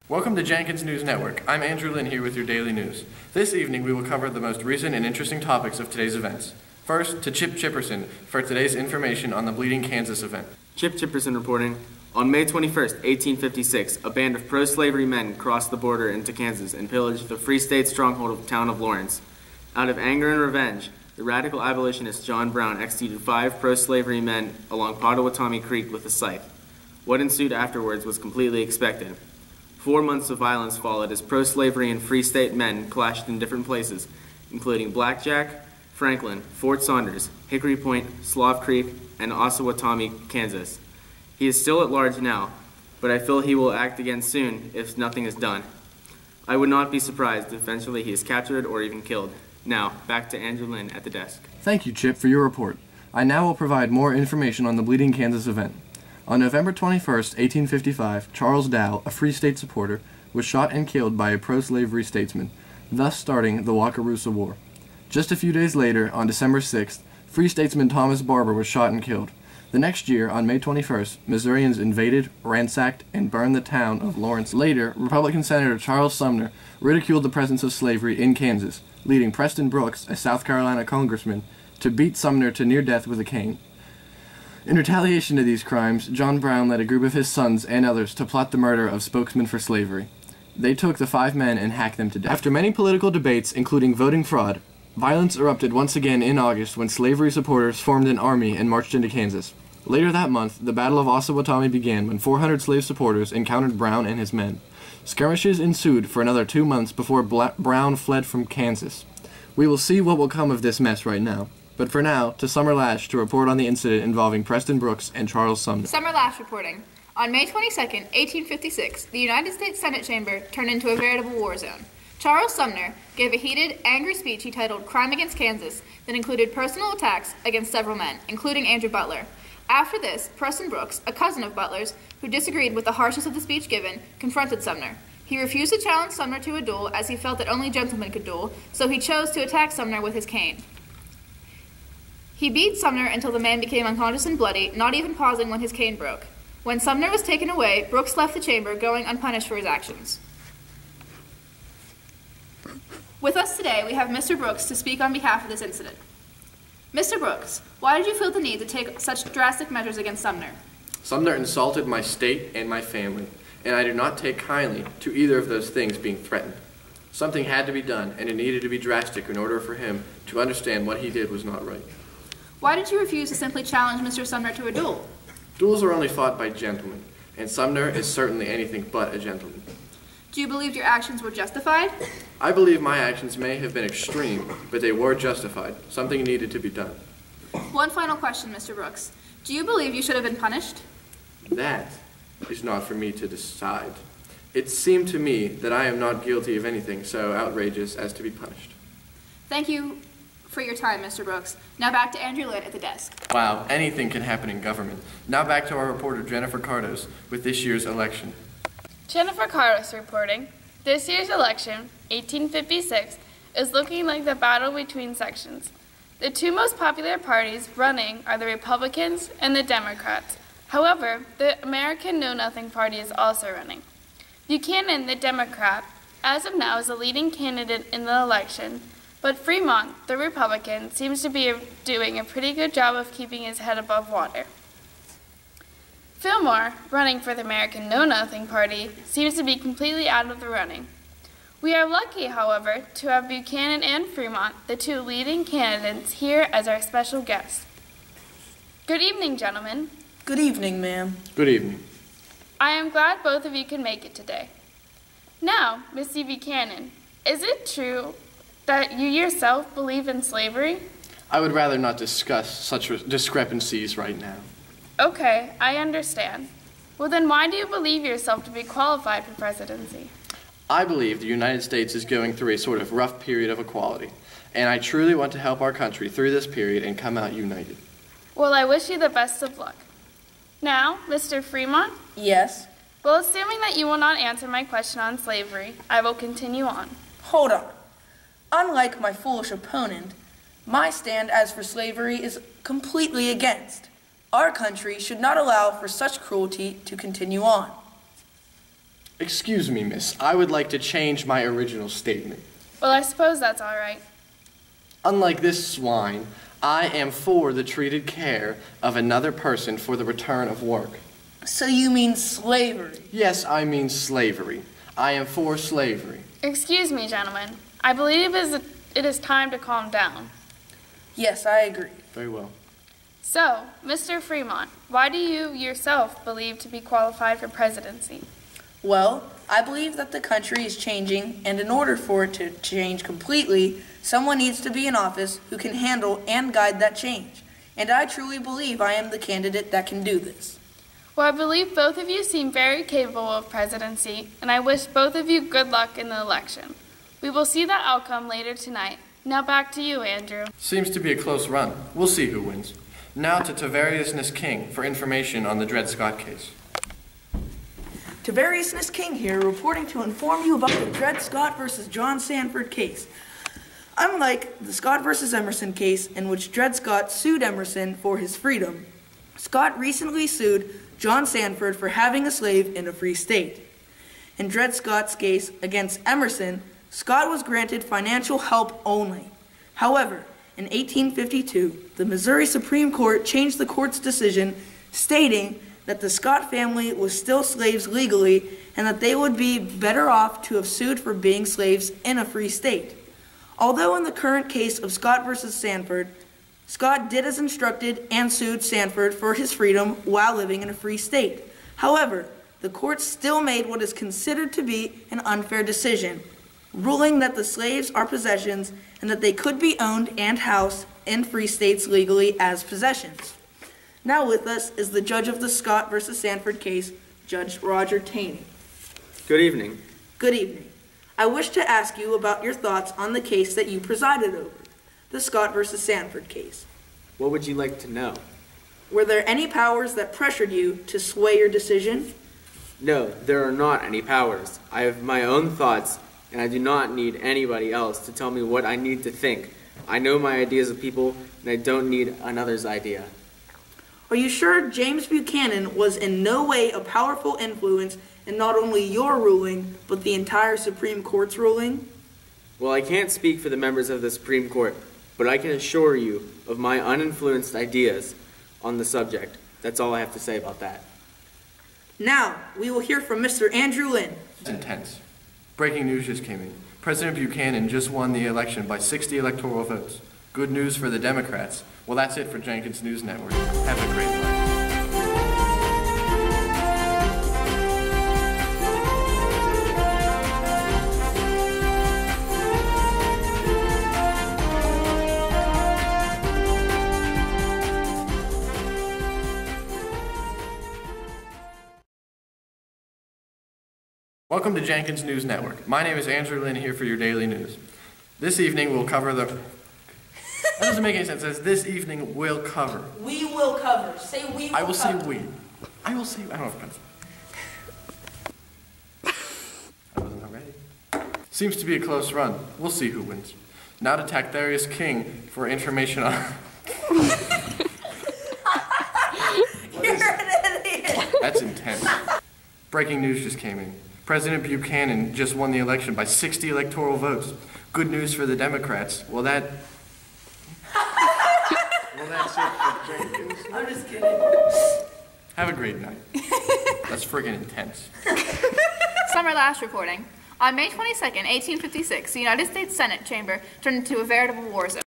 Welcome to Jenkins News Network. I'm Andrew Lynn here with your daily news. This evening we will cover the most recent and interesting topics of today's events. First, to Chip Chipperson for today's information on the Bleeding Kansas event. Chip Chipperson reporting. On May 21st, 1856, a band of pro-slavery men crossed the border into Kansas and pillaged the Free State stronghold of the town of Lawrence. Out of anger and revenge, the radical abolitionist John Brown executed 5 pro-slavery men along Pottawatomie Creek with a scythe. What ensued afterwards was completely expected. 4 months of violence followed as pro-slavery and Free State men clashed in different places, including Blackjack, Franklin, Fort Saunders, Hickory Point, Slav Creek, and Osawatomie, Kansas. He is still at large now, but I feel he will act again soon if nothing is done. I would not be surprised if eventually he is captured or even killed. Now, back to Andrew Lynn at the desk. Thank you, Chip, for your report. I now will provide more information on the Bleeding Kansas event. On November 21st, 1855, Charles Dow, a Free State supporter, was shot and killed by a pro-slavery statesman, thus starting the Wakarusa War. Just a few days later, on December 6th, Free Statesman Thomas Barber was shot and killed. The next year, on May 21st, Missourians invaded, ransacked, and burned the town of Lawrence. Later, Republican Senator Charles Sumner ridiculed the presence of slavery in Kansas, leading Preston Brooks, a South Carolina congressman, to beat Sumner to near death with a cane. In retaliation to these crimes, John Brown led a group of his sons and others to plot the murder of spokesmen for slavery. They took the 5 men and hacked them to death. After many political debates, including voting fraud, violence erupted once again in August when slavery supporters formed an army and marched into Kansas. Later that month, the Battle of Osawatomie began when 400 slave supporters encountered Brown and his men. Skirmishes ensued for another 2 months before Brown fled from Kansas. We will see what will come of this mess right now. But for now, to Summer Lash to report on the incident involving Preston Brooks and Charles Sumner. Summer Lash reporting. On May 22nd, 1856, the United States Senate chamber turned into a veritable war zone. Charles Sumner gave a heated, angry speech he titled Crime Against Kansas that included personal attacks against several men, including Andrew Butler. After this, Preston Brooks, a cousin of Butler's, who disagreed with the harshness of the speech given, confronted Sumner. He refused to challenge Sumner to a duel as he felt that only gentlemen could duel, so he chose to attack Sumner with his cane. He beat Sumner until the man became unconscious and bloody, not even pausing when his cane broke. When Sumner was taken away, Brooks left the chamber, going unpunished for his actions. With us today, we have Mr. Brooks to speak on behalf of this incident. Mr. Brooks, why did you feel the need to take such drastic measures against Sumner? Sumner insulted my state and my family, and I do not take kindly to either of those things being threatened. Something had to be done, and it needed to be drastic in order for him to understand what he did was not right. Why did you refuse to simply challenge Mr. Sumner to a duel? Duels are only fought by gentlemen, and Sumner is certainly anything but a gentleman. Do you believe your actions were justified? I believe my actions may have been extreme, but they were justified. Something needed to be done. One final question, Mr. Brooks. Do you believe you should have been punished? That is not for me to decide. It seemed to me that I am not guilty of anything so outrageous as to be punished. Thank you for your time, Mr. Brooks. Now back to Andrew Lynn at the desk. Wow, anything can happen in government. Now back to our reporter Jennifer Cardos with this year's election. Jennifer Cardos reporting. This year's election, 1856, is looking like the battle between sections. The 2 most popular parties running are the Republicans and the Democrats. However, the American Know-Nothing Party is also running. Buchanan, the Democrat, as of now is the leading candidate in the election, but Fremont, the Republican, seems to be doing a pretty good job of keeping his head above water. Fillmore, running for the American Know-Nothing Party, seems to be completely out of the running. We are lucky, however, to have Buchanan and Fremont, the 2 leading candidates, here as our special guests. Good evening, gentlemen. Good evening, ma'am. Good evening. I am glad both of you can make it today. Now, Missy Buchanan, is it true that you yourself believe in slavery? I would rather not discuss such discrepancies right now. Okay, I understand. Well then why do you believe yourself to be qualified for presidency? I believe the United States is going through a sort of rough period of equality, and I truly want to help our country through this period and come out united. Well, I wish you the best of luck. Now, Mr. Fremont? Yes? Well, assuming that you will not answer my question on slavery, I will continue on. Hold on. Unlike my foolish opponent, my stand as for slavery is completely against. Our country should not allow for such cruelty to continue on. Excuse me, miss. I would like to change my original statement. Well, I suppose that's all right. Unlike this swine, I am for the treated care of another person for the return of work. So you mean slavery? Yes, I mean slavery. I am for slavery. Excuse me, gentlemen. I believe it is time to calm down. Yes, I agree. Very well. So, Mr. Fremont, why do you yourself believe to be qualified for presidency? Well, I believe that the country is changing, and in order for it to change completely, someone needs to be in office who can handle and guide that change. And I truly believe I am the candidate that can do this. Well, I believe both of you seem very capable of presidency, and I wish both of you good luck in the election. We will see that outcome later tonight. Now back to you, Andrew. Seems to be a close run. We'll see who wins. Now to Tavariousness King for information on the Dred Scott case. Tavariousness King here, reporting to inform you about the Dred Scott versus John Sanford case. Unlike the Scott versus Emerson case, in which Dred Scott sued Emerson for his freedom, Scott recently sued John Sanford for having a slave in a free state. In Dred Scott's case against Emerson, Scott was granted financial help only. However, in 1852, the Missouri Supreme Court changed the court's decision, stating that the Scott family was still slaves legally and that they would be better off to have sued for being slaves in a free state. Although in the current case of Scott versus Sanford, Scott did as instructed and sued Sanford for his freedom while living in a free state. However, the court still made what is considered to be an unfair decision, ruling that the slaves are possessions and that they could be owned and housed in free states legally as possessions. Now with us is the judge of the Scott versus Sanford case, Judge Roger Taney. Good evening. Good evening. I wish to ask you about your thoughts on the case that you presided over, the Scott versus Sanford case. What would you like to know? Were there any powers that pressured you to sway your decision? No, there are not any powers. I have my own thoughts, and I do not need anybody else to tell me what I need to think. I know my ideas of people, and I don't need another's idea. Are you sure James Buchanan was in no way a powerful influence in not only your ruling, but the entire Supreme Court's ruling? Well, I can't speak for the members of the Supreme Court, but I can assure you of my uninfluenced ideas on the subject. That's all I have to say about that. Now, we will hear from Mr. Andrew Lynn. It's intense. Breaking news just came in. President Buchanan just won the election by 60 electoral votes. Good news for the Democrats. Well, that's it for Jenkins News Network. Have a great night. Welcome to Jenkins News Network. My name is Andrew Lynn, here for your daily news. This evening we'll cover the... That doesn't make any sense. It says this evening we'll cover. We will cover. Say we will I will cover. say we. I will say... I don't know if I wasn't ready. Seems to be a close run. We'll see who wins. Now to Tactharius King for information on... You're an idiot. That's intense. Breaking news just came in. President Buchanan just won the election by 60 electoral votes. Good news for the Democrats. Well, that's it for Jenkins. I'm just kidding. Have a great night. That's friggin' intense. Summer Lash reporting. On May 22nd, 1856, the United States Senate chamber turned into a veritable war zone.